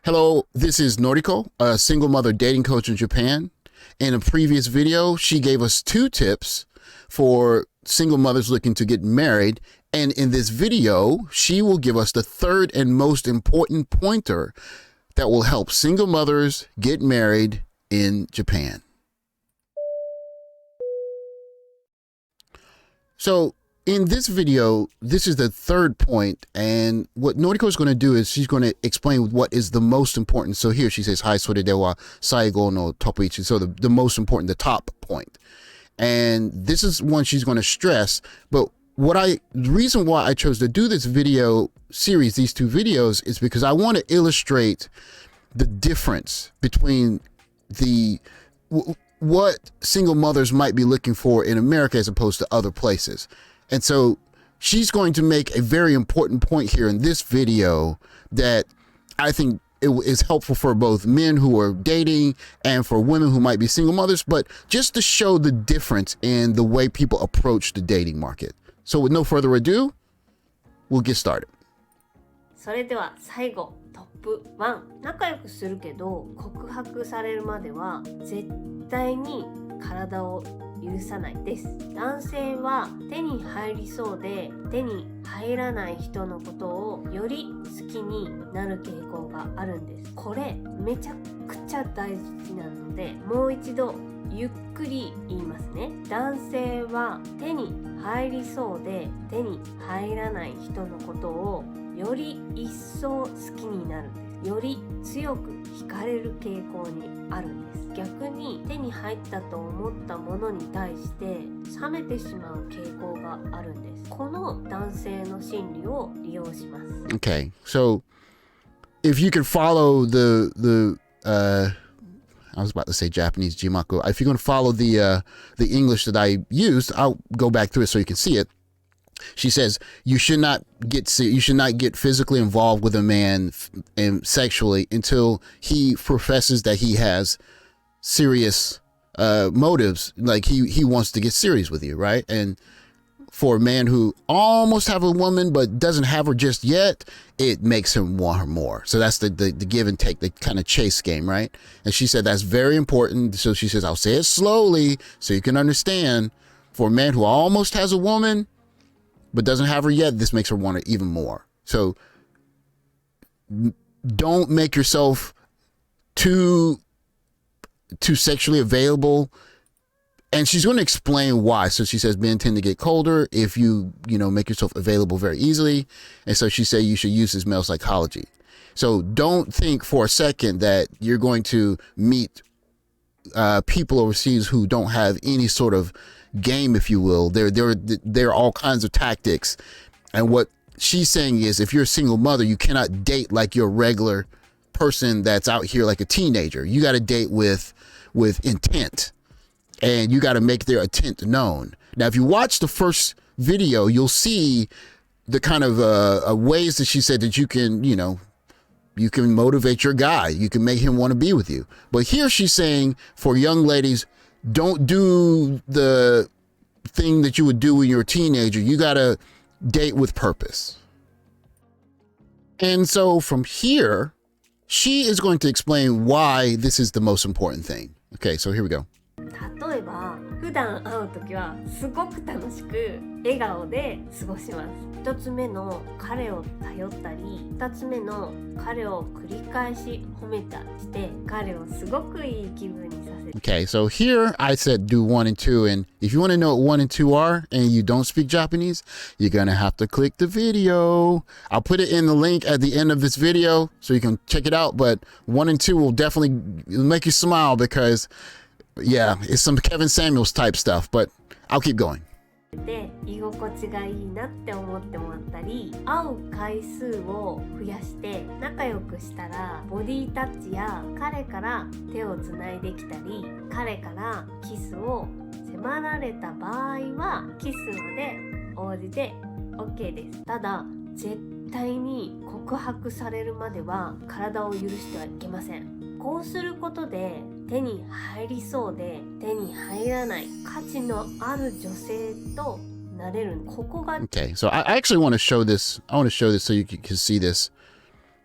Hello, this is Noriko, a single mother dating coach in Japan. In a previous video, she gave us 2 tips for single mothers looking to get married. And in this video, she will give us the 3rd and most important pointer that will help single mothers get married in Japan. So in this video, this is the 3rd point, and what Noriko is going to do is she's going to explain what is the most important. So here she says, "Hai, sore de wa saigo no topu ichi." So the most important, the top point. And this is one she's going to stress. But the reason why I chose to do this video series, these 2 videos, is because I want to illustrate the difference between what single mothers might be looking for in America as opposed to other places. And so she's going to make a very important point here in this video that I think it is helpful for both men who are dating and for women who might be single mothers, but just to show the difference in the way people approach the dating market. So with no further ado, we'll get started. それでは最後トップ1、仲良くするけど告白されるまでは絶対に体を許さないです。男性は手に入りそうで手に入らない人のことをより好きになる傾向があるんです。これめちゃくちゃ大事なので、もう一度ゆっくり言いますね。男性は手に入りそうで手に入らない人のことをより一層好きになるんです。より強く惹かれる傾向にあるんです。逆に手に入ったと思ったものに対して冷めてしまう傾向があるんです。この男性の心理を利用します。Okay, so if you can follow the I was about to say Japanese jimaku. If you're going to follow the English that I used, I'll go back through it so you can see it. She says you should not get physically involved with a man and sexually until he professes that he has serious motives, like he wants to get serious with you, right? And for a man who almost have a woman but doesn't have her just yet, it makes him want her more. So that's the give and take, the kind of chase game, right? And she said that's very important. So she says, I'll say it slowly so you can understand. For a man who almost has a woman but doesn't have her yet, this makes her want it even more. So don't make yourself too sexually available. And she's going to explain why. So she says men tend to get colder if you make yourself available very easily. And so she said you should use this male psychology. So don't think for a second that you're going to meet people overseas who don't have any sort of game, if you will. There are all kinds of tactics. And what she's saying is if you're a single mother, you cannot date like you're a regular person that's out here like a teenager. You got to date with intent. And you got to make their intent known. Now, if you watch the first video, you'll see the kind of ways that she said that you can motivate your guy. You can make him want to be with you. But here she's saying for young ladies, don't do the thing that you would do when you're a teenager. You got to date with purpose. And so from here, she is going to explain why this is the most important thing. Okay, so here we go. 例えば普段会うときはすごく楽しく笑顔で過ごします。1つ目の彼を頼ったり、2つ目の彼を繰り返し褒めたりして彼をすごくいい気分にさせる。Okay, so here I said do 1 and 2, and if you want to know what 1 and 2 are and you don't speak Japanese, you're gonna have to click the video. I'll put it in the link at the end of this video so you can check it out, but 1 and 2 will definitely make you smile because yeah, it's some Kevin Samuels type stuff, but I'll keep going. で居心地がいいなって思ってもらったり、会う回数を増やして仲良くしたらボディタッチや彼から手をつないできたり、彼からキスを迫られた場合はキスまで応じて OK です。ただ絶対に告白されるまでは体を許してはいけません。こうすることで手に入りそうで手に入らない価値のある女性となれる。ここが Okay, so I actually want to show this. I want to show this so you can see this.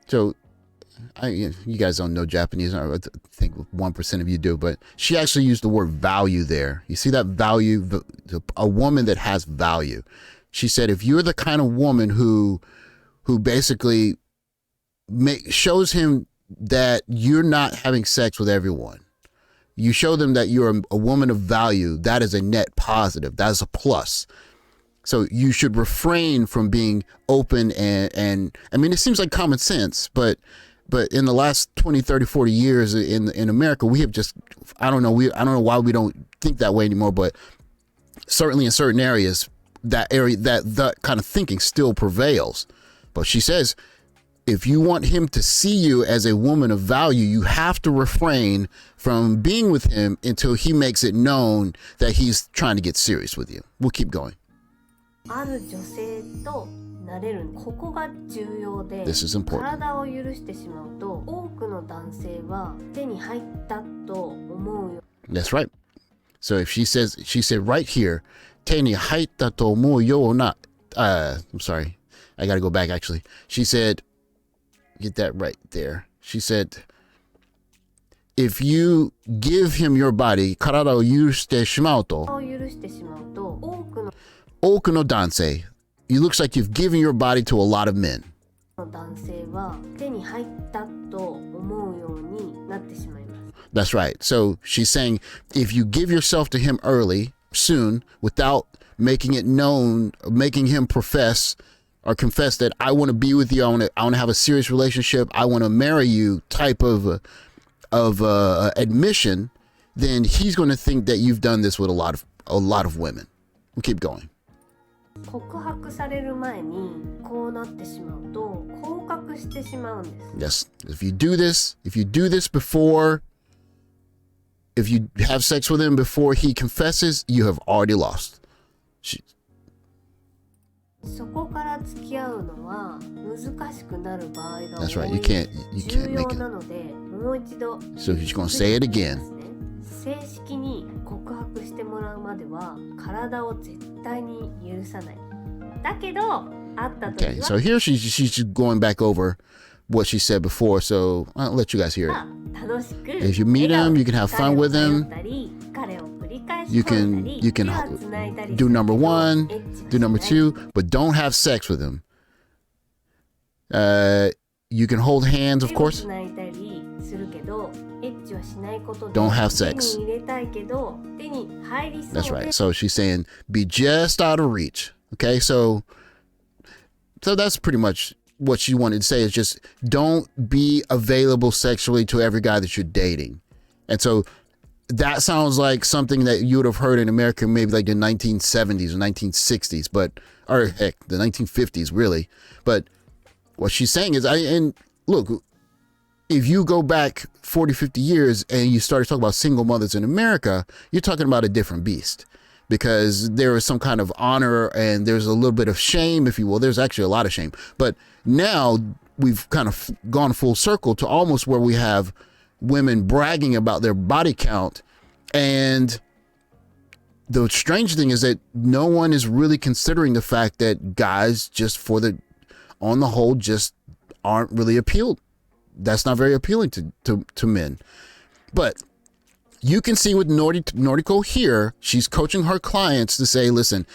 So You guys don't know Japanese. I think 1% of you do, but she actually used the word value there. You see that value, a woman that has value. She said, if you're the kind of woman who basically shows him that you're not having sex with everyone, you show them that you're a woman of value, that is a net positive. That is a plus. So you should refrain from being open and I mean, it seems like common sense, but in the last 20, 30, 40 years in America, we have just, I don't know why we don't think that way anymore, but certainly in certain areas, that kind of thinking still prevails. But she says, if you want him to see you as a woman of value, you have to refrain from being with him until he makes it known that he's trying to get serious with you. We'll keep going. ある女性となれる、ここが重要で、 This is important. 体を許してしまうと、多くの男性は手に入ったと思うよ。 That's right. So if she said right here, 手に入ったと思うような, I'm sorry, I got to go back actually. She said, get that right there. She said, if you give him your body, 体を許してしまうと、多くの男性, it looks like you've given your body to a lot of men. 男性は手に入ったと思うようになってしまいます。 That's right. So she's saying, if you give yourself to him early, soon, without making it known, making him profess or confess that I want to be with you, I want to have a serious relationship, I want to marry you type of admission, then he's going to think that you've done this with a lot of women. We'll keep going. 告白される前にこうなってしまうと降格してしまうんです。 Yes. If you do this before, if you have sex with him before he confesses, you have already lost. そこから付き合うのは難しくなる場合が多い。 That's right. You can't 重 make 要 it. なのでもう一度。 So he's going to say it again. 正式に告白してもらうまでは体を絶対に許さない。だけど会った時は。 Okay. So here she's going back over what she said before. So I'll let you guys hear it. 楽しく If you meet him, you can have fun with him. 彼を繰り返し You can do number one, do number two, but don't have sex with him. You can hold hands, of course. Don't have sex. That's right. So she's saying be just out of reach. Okay, so that's pretty much what she wanted to say, is just don't be available sexually to every guy that you're dating. And so that sounds like something that you would have heard in America maybe like the 1970s or 1960s, or heck, the 1950s really. But what she's saying is, and look, if you go back 40, 50 years and you start talking about single mothers in America, you're talking about a different beast, because there is some kind of honor and there's a little bit of shame, if you will. There's actually a lot of shame. But now we've kind of gone full circle to almost where we have women bragging about their body count. And the strange thing is that no one is really considering the fact that guys just on the whole, just aren't really appealed. That's not very appealing to men. But you can see with Noriko here, she's coaching her clients to say, listen,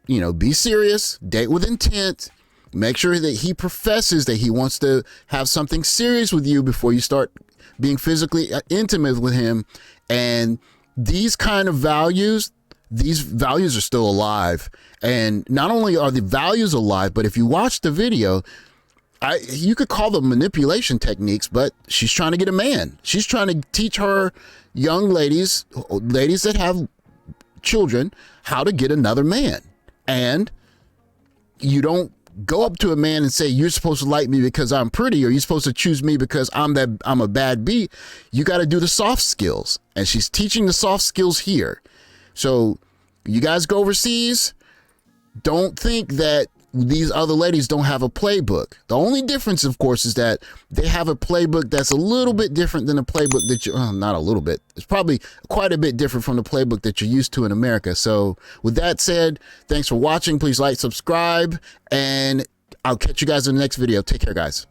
be serious, date with intent, make sure that he professes that he wants to have something serious with you before you start being physically intimate with him. And these kind of values, these values are still alive. And not only are the values alive, but if you watch the video, you could call them manipulation techniques, but she's trying to get a man. She's trying to teach her young ladies that have children, how to get another man. And you don't go up to a man and say, you're supposed to like me because I'm pretty, or you're supposed to choose me because I'm a bad beat. You got to do the soft skills. And she's teaching the soft skills here. So you guys go overseas, don't think that these other ladies don't have a playbook. The only difference, of course, is that they have a playbook that's a little bit different than the playbook that not a little bit. It's probably quite a bit different from the playbook that you're used to in America. So with that said, thanks for watching. Please like, subscribe, and I'll catch you guys in the next video. Take care, guys.